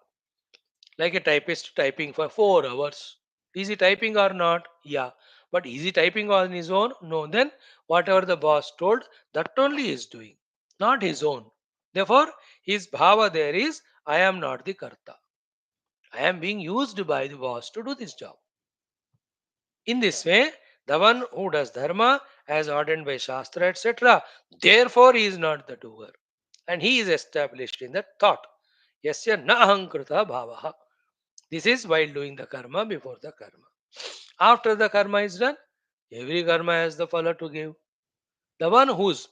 Like a typist typing for 4 hours. Is he typing or not? Yeah. But is he typing on his own? No. Then whatever the boss told, that only he is doing, not his own. Therefore, his bhava there is, I am not the karta. I am being used by the boss to do this job. In this way, the one who does dharma as ordained by Shastra, etc., therefore he is not the doer. And he is established in that thought. Yasya na ahankrita bhavaha. This is while doing the karma before the karma. After the karma is done, every karma has the phala to give. The one whose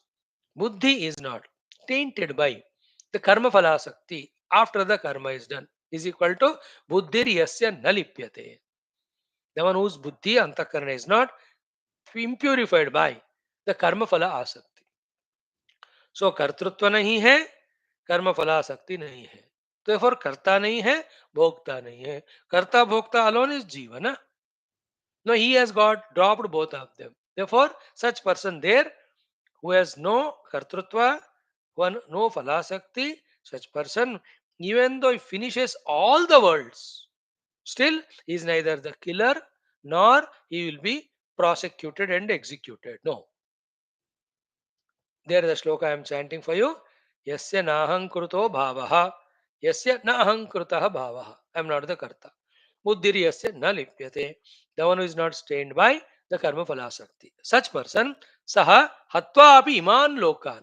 buddhi is not tainted by the karma phala sakti after the karma is done is equal to buddhir yasya nalipyate. The one whose buddhi antakarana is not impurified by the karma phala asakti. So कर्तृत्व नहीं है, कर्म फलासक्ति नहीं है. Therefore कर्ता नहीं है, भोक्ता नहीं है. कर्ता भोक्ता alone is जीवन. No, he has got dropped both of them. Therefore, such person there who has no kartrutva, one no phalasakti, such person, even though he finishes all the worlds, still he is neither the killer nor he will be prosecuted and executed. No. There is a shloka I am chanting for you. Yasya naham kruto bhavaha. Yasya naham krutah bhavaha. I am not the karta. Buddhir yasya na lipyate. The one who is not stained by the karma phalasakti. Such person, saha hatva api iman lokan.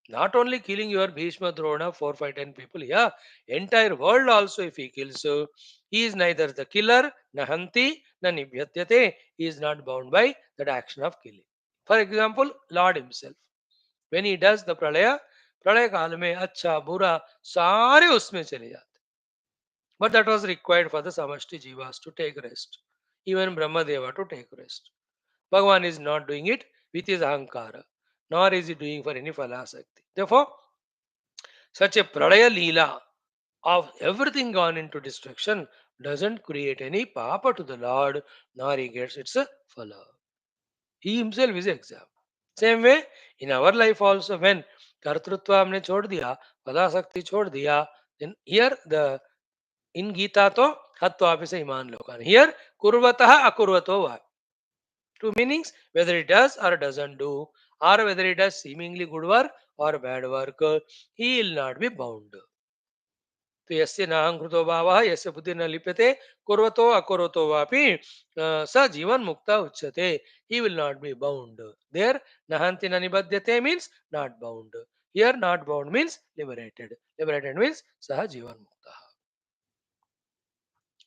Not only killing your Bhishma, Drona, 4, 5, 10 people, yeah, entire world also if he kills, so he is neither the killer, nahanti, na nibhyatyate. He is not bound by that action of killing. For example, Lord himself. When he does the प्रलय काल में अच्छा बुरा सारे उसमें चले जाते. But that was required for the samashti jivas to take rest, even Brahmadeva to take rest. Bhagavan is not doing it with his ahankara, nor is he doing for any phalasakti. Therefore, such a pralaya leela of everything gone into destruction doesn't create any papa to the Lord, nor he gets its phala. He himself is example. Same way in our life also, when कर्तृत्व हमने छोड़ दिया, पदाशक्ति छोड़ दिया, then here the in Gita तो हत्वापि स इमान् लोकान्. Here, kurvatah akurvato va. Two meanings, whether it does or doesn't do, or whether it does seemingly good work or bad work, he will not be bound. तो यस्य नाहं कृतो भावः यस्य बुद्धि न लिप्यते कुर्वतो अकुर्वतो वापि स जीवन मुक्त उच्यते. He will not be bound. There, nahanti na nibadyate means not bound. Here, not bound means liberated. Liberated means saha जीवन मुक्तः.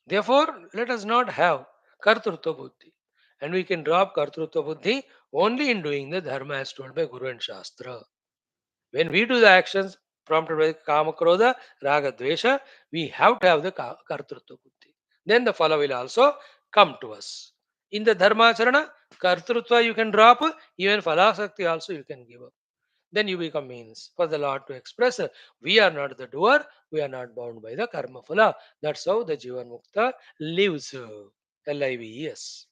Therefore, let us not have kartrutva buddhi. And we can drop kartrutva buddhi only in doing the dharma as told by Guru and Shastra. When we do the actions prompted by kama, krodha, raga, dvesha, we have to have the kartrutva buddhi. Then the phala will also come to us. In the dharma charana, kartrutva you can drop, even phalasakti also you can give up. Then you become means for the Lord to express, we are not the doer, we are not bound by the karma phala. That's how the Jivan Mukta lives. Lives.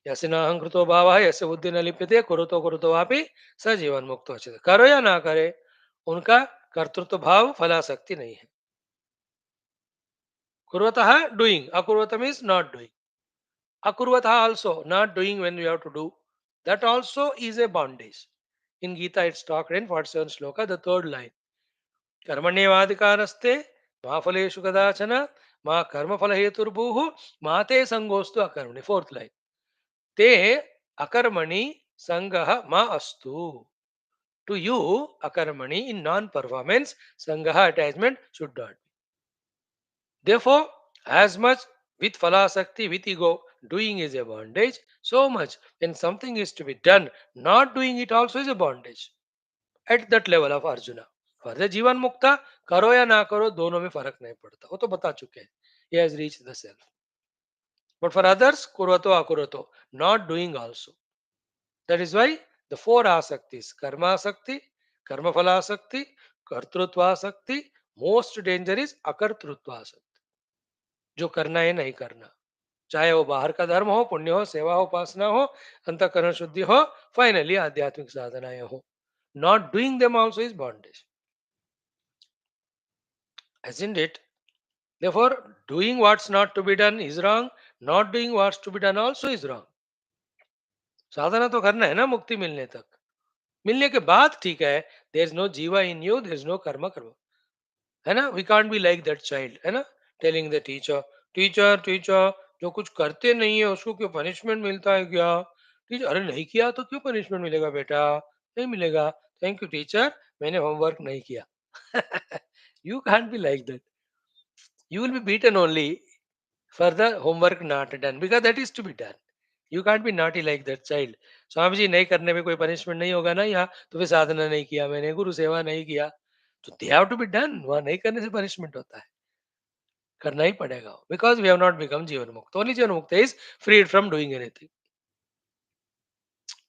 यस्नाहं कृतो भावः यस्य बुद्धि न लिप्यते कुरुतो वापि स जीवन मुक्त उच्यते. करो या ना करे, उनका कर्तृत्व भाव फलासक्ति नहीं है. कुर्वतः डूइंग, अकुर्वत मीन्स नॉट डूइंग. अकुर्वतः also not doing when you have to do. That also is a bondage. In Gita it's talked in 47 shloka, the third line. कर्मण्येवाधिकारस्ते मा फलेषु कदाचन मा कर्मफल हेतुर्भूः मा ते संगोस्तु अकर्मणि. Fourth line. ते अकर्मणि संगः मा अस्तु. To you, akarmani in non-performance, sangaha attachment should not be. Therefore, as much with phalasakti, with ego, doing is a bondage, so much when something is to be done, not doing it also is a bondage. At that level of Arjuna. For the जीवन मुक्ता करो या ना करो दोनों में फर्क नहीं पड़ता, वो तो बता चुके हैं. He has reached the self. But for others, kurvato akurvato, not doing also. That is why the four asaktis, karma asakti, karma phala asakti, kartrutva asakti, most danger is akartrutva asakti. जो करना है नहीं करना, चाहे वो बाहर का धर्म हो, पुण्य हो, सेवा हो, उपासना हो, अंतःकरण शुद्धि हो, फाइनली आध्यात्मिक साधनाएं हो. Not doing them also is bondage. Isn't it? Therefore, doing what's not to be done is wrong. Not doing what's to be done also is wrong. साधना तो करना है ना मुक्ति मिलने तक. मिलने के बाद ठीक है, there is no jiva in you, there is no karma karma, है ना. We can't be like that child, है ना, telling the teacher, teacher teacher जो कुछ करते नहीं है उसको क्यों पनिशमेंट मिलता है क्या. टीचर, अरे नहीं किया तो क्यों पनिशमेंट मिलेगा बेटा. नहीं मिलेगा. थैंक यू टीचर, मैंने होमवर्क नहीं किया. You can't be like that. You will be beaten only for the homework not done because that is to be done. You can't be naughty like that child. Swami ji नहीं करने में कोई punishment नहीं होगा ना यहाँ, तो फिर साधना नहीं किया मैंने, गुरु सेवा नहीं किया, तो they have to be done. वहां नहीं करने से पनिशमेंट होता है, करना ही पड़ेगा because we have not become jivan mukta. Only jivan mukta is freed from doing anything.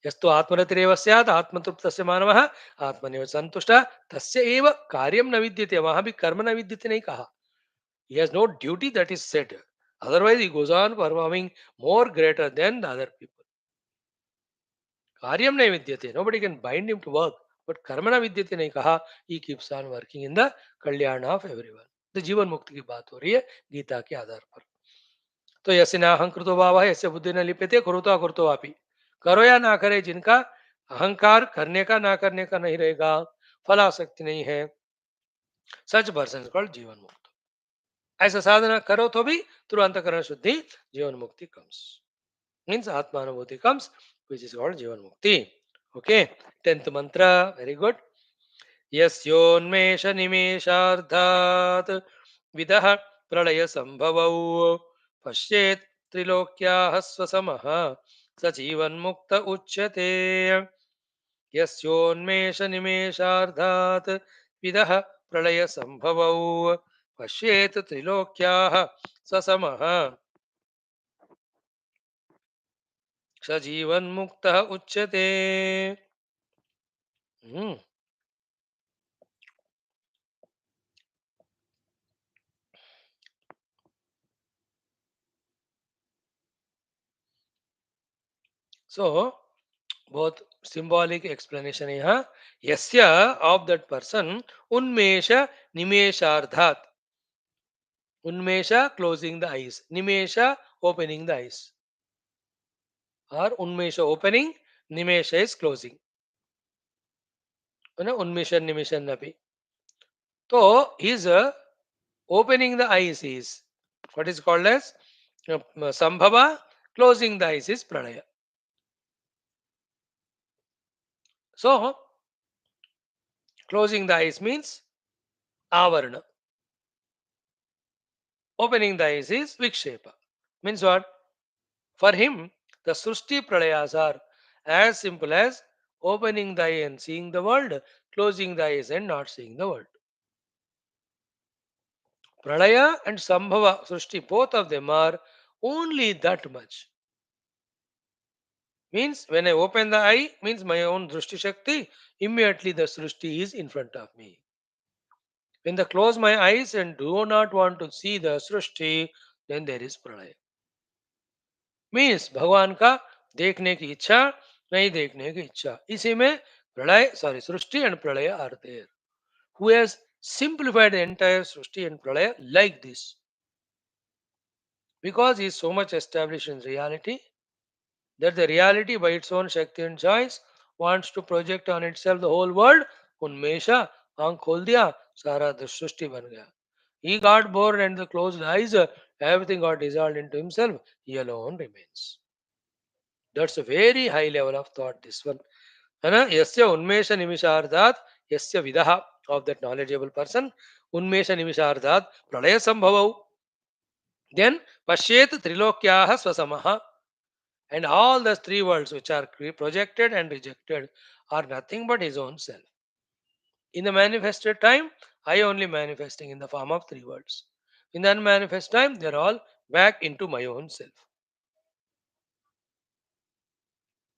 यस्तु आत्मरतिरेव स्यात् आत्मतृप्तस्य मानवः आत्मनेव संतुष्टः तस्य एव कार्यम न विद्यते. वहां भी कर्म न विद्यते नहीं कहा. He has no duty that is said. Otherwise, he goes on performing more greater than the other people. Karyam nahi vidyate. Nobody can bind him to work. But karmana vidyate nahi kaha. He keeps on working in the kalyana of everyone. The जीवन मुक्ति की बात हो रही है गीता के आधार पर. तो यस्य न अहंकृतो भाव है यस्य बुद्धि न लिप्यते कुरुतो अकुरुतो वापि. करो या ना करे, जिनका अहंकार करने का ना करने का नहीं रहेगा, फलासक्ति नहीं है, सच पर्सन कॉल्ड जीवन मुक्त. ऐसा साधना करो तो भी तुरंत अंतःकरण शुद्धि, जीवन मुक्ति comes. Means Atmanubhuti comes, which is called Jivan Mukti. Okay, 10th mantra, very good. Yasyonmesha nimesharthat vidah pralaya sambhavau pashyet trilokyah swasamaha sajivan mukta uchyate. Yasyonmesha nimesharthat vidah pralaya sambhavau pashyet trilokyah swasamaha स जीवन मुक्त उच्यते. Hmm. So, बहुत symbolic explanation है यहाँ. यस्य, of that person, उन्मेष निमेषार्धात. Unmesha, closing the eyes. Nimesha, opening the eyes. Or Unmesha opening, Nimesha is closing. Unmishan, Nimishan napi. So, his opening the eyes is what is called as Sambhava, closing the eyes is Pranaya. So, closing the eyes means Avarana. Opening the eyes is Vikshepa. Means what? For him, the Srushti Pralayas are as simple as opening the eye and seeing the world, closing the eyes and not seeing the world. Pralaya and Sambhava Srushti, both of them are only that much. Means when I open the eye, means my own Drushti Shakti, immediately the Srushti is in front of me. When I close my eyes and do not want to see the Srushti, then there is Pralaya. Means भगवान का देखने की इच्छा नहीं देखने की इच्छा इसी में प्रलय sorry srishti and pralaya are there who has simplified the entire srishti and pralaya like this because he is so much established in reality that the reality by its own shakti and choice wants to project on itself the whole world unmesha आंख खोल दिया सारा the सृष्टि बन गया he got bored and the closed eyes everything got dissolved into himself he alone remains. That's a very high level of thought, this one. Ana yasya unmesha nimishardat yasya vidaha of that knowledgeable person. Unmesha nimishardat pralaya sambhavau. Then pashet trilokyaha swasamaha. And all the three worlds which are projected and rejected are nothing but his own self. In the manifested time, I only manifesting in the form of three worlds. In the unmanifest time, they are all back into my own self.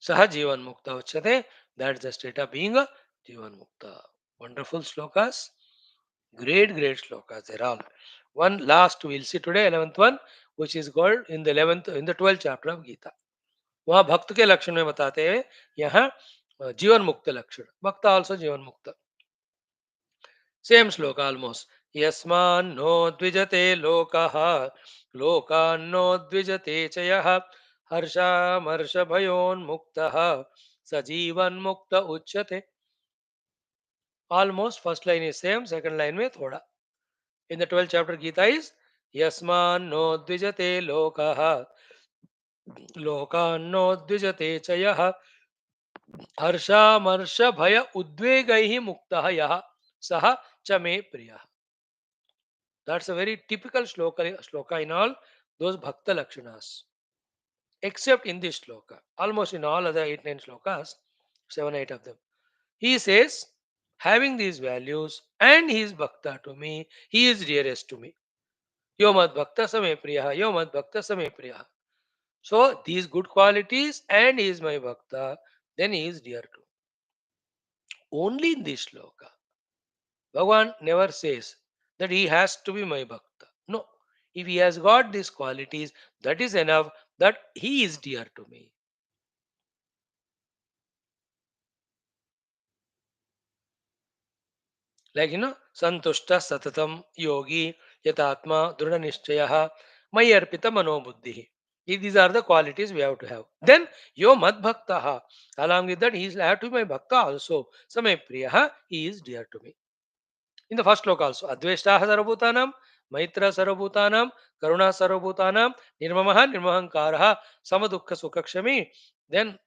Saha Jivan Mukta Uchyate. That's the state of being a Jivan Mukta. Wonderful slokas. Great, great slokas. They're all. One last we'll see today, 11th one, which is called in the 11th, in the 12th chapter of Gita. वहाँ भक्त के लक्षण में बताते हैं यहाँ जीवन मुक्त लक्षण भक्त आल्सो जीवन मुक्त सेम श्लोक ऑलमोस्ट यस्मान्नो द्विजते लोकः लोकान्नो द्विजते च यः हर्षामर्षभयोन्मुक्तः स जीवन्मुक्त उच्यते almost first line is same second line में थोड़ा in the 12th chapter Gita is यस्मान्नो द्विजते लोकः लोकान्नो द्विजते च यः हर्षामर्ष भय उद्वेगैः मुक्तः यः सः च मे प्रियः. That's a very typical shloka in all those bhakta lakshanas. Except in this shloka. Almost in all other 8-9 shlokas, 7-8 of them. He says, having these values and he is bhakta to me, he is dearest to me. Yo mad bhakta same priyaha, yo mad bhakta same priyaha. So these good qualities and he is my bhakta, then he is dear to me. Only in this shloka. Bhagavan never says that he has to be my bhakta. No. If he has got these qualities, that is enough that he is dear to me. Like, Santushta Satatam Yogi Yatatma Drudha Nishchayaha Mayarpita Manobuddhi. These are the qualities we have to have. Then, Yo Mad Bhaktaha. Along with that, he is have to be my bhakta also. Samay Priyaha, he is dear to me. In the first sloka also, Adveshtaha Sarvabhutanam, Maitra Sarvabhutanam, Karuna Sarvabhutanam, Nirmamaha Nirmahankaraha, Samadukha Sukakshami. Then,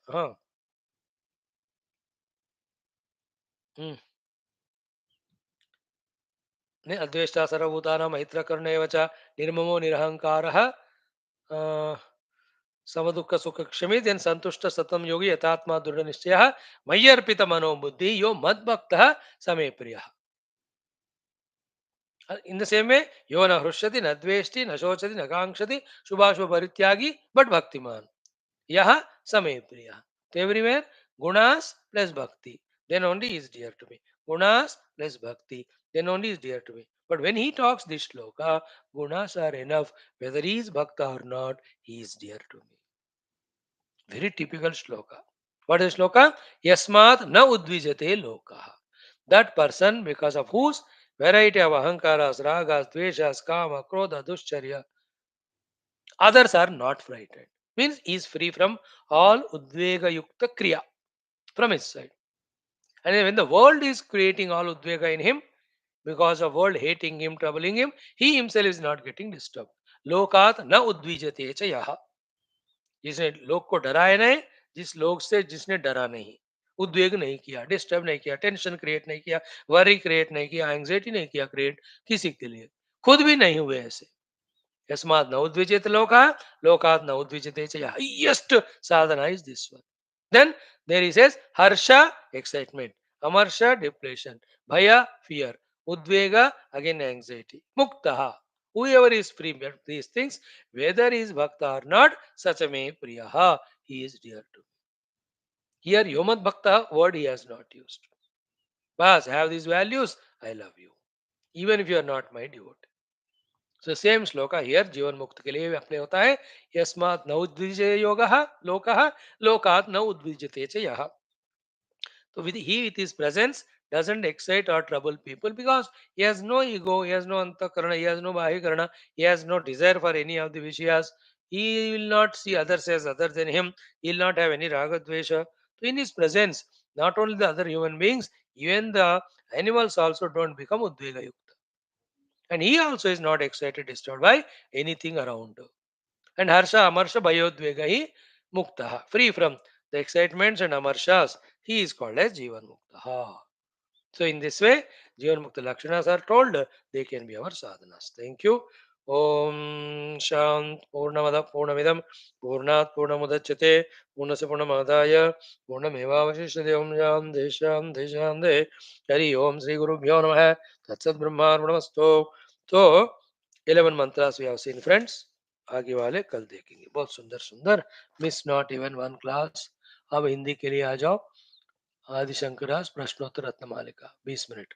अद्वेष्टा सर्वभूतानां मैत्र करुण एव च निर्ममो निरहंकारः समदुःख सुख क्षमी then संतुष्ट सतम योगी यथात्मा दृढ़ निश्चयः मय्यर्पित मनो बुद्धि यो मद्भक्तः समे प्रियः. In the same way, yo na hrushyati, na dveshti, na shochati, na kankshati, shubhashubha parithyagi, but bhaktiman. Yaha same priya. So everywhere, gunas plus bhakti. Then only is dear to me. Gunas plus bhakti. Then only is dear to me. But when he talks this shloka, gunas are enough. Whether he is bhakta or not, he is dear to me. Very typical shloka. What is shloka? Yasmat na udvijate lokaha. That person, because of whose variety of ahankaras, ragas, dveshas, kama, krodha, duscharya. Others are not frightened. Means he is free from all udvega yukta kriya from his side. And when the world is creating all udvega in him, because of world hating him, troubling him, he himself is not getting disturbed. Lokat na udvijate cha yaha. जिसने लोग को डराया नहीं, जिस लोग से जिसने डरा नहीं, उद्वेग नहीं किया, डिस्टर्ब नहीं किया, टेंशन क्रिएट नहीं किया, वरी क्रिएट नहीं किया, एंग्जाइटी नहीं किया क्रिएट किसी के लिए, खुद भी नहीं हुए ऐसे. यस्मात् न उद्विजेत लोकात् न उद्विजते च यः. Highest sadhana is this one. Then there is says harsha, excitement, amarsha, depression, bhaya, fear, udvega, again anxiety, muktaha. Whoever is free of these things, whether he is bhakta or not, sachame priyaha, he is dear to me. Here, yomat bhakta word he has not used. Bas, have these values, I love you. Even if you are not my devotee. So same shloka here जीवन मुक्त के लिए भी अपने होता है यस्मात् न उद्विजय योगः लोकः लोकात् न उद्विजते च यः. So with his presence doesn't excite or trouble people because he has no ego, he has no antakarana, he has no bahikarana, he has no desire for any of the vishayas. He will not see others as other than him. He will not have any raga dvesha. So in his presence, not only the other human beings, even the animals also don't become udvega yukta. And he also is not excited, disturbed by anything around. And harsha, amarsha, bhayodvega, he muktaha, free from the excitements and amarshas. He is called as jivan muktaha. So in this way, Jivan Mukta Lakshanas are told they can be our sadhanas. Thank you. Om Shant Purnamada Purnamidam Purnat Purnamudachate Purnasa Purnamadaya Purnameva Vashishtha Om Jam Desham Desham De Hari Om Sri Gurubhyo Namaha Tatsat Brahma Namasto. So 11 mantras we have seen friends. आगे वाले कल देखेंगे. बहुत सुंदर सुंदर. Miss not even one class. अब हिंदी के लिए आ जाओ. आदिशंकराज प्रश्नोत्तर रत्नमालिका 20 मिनट.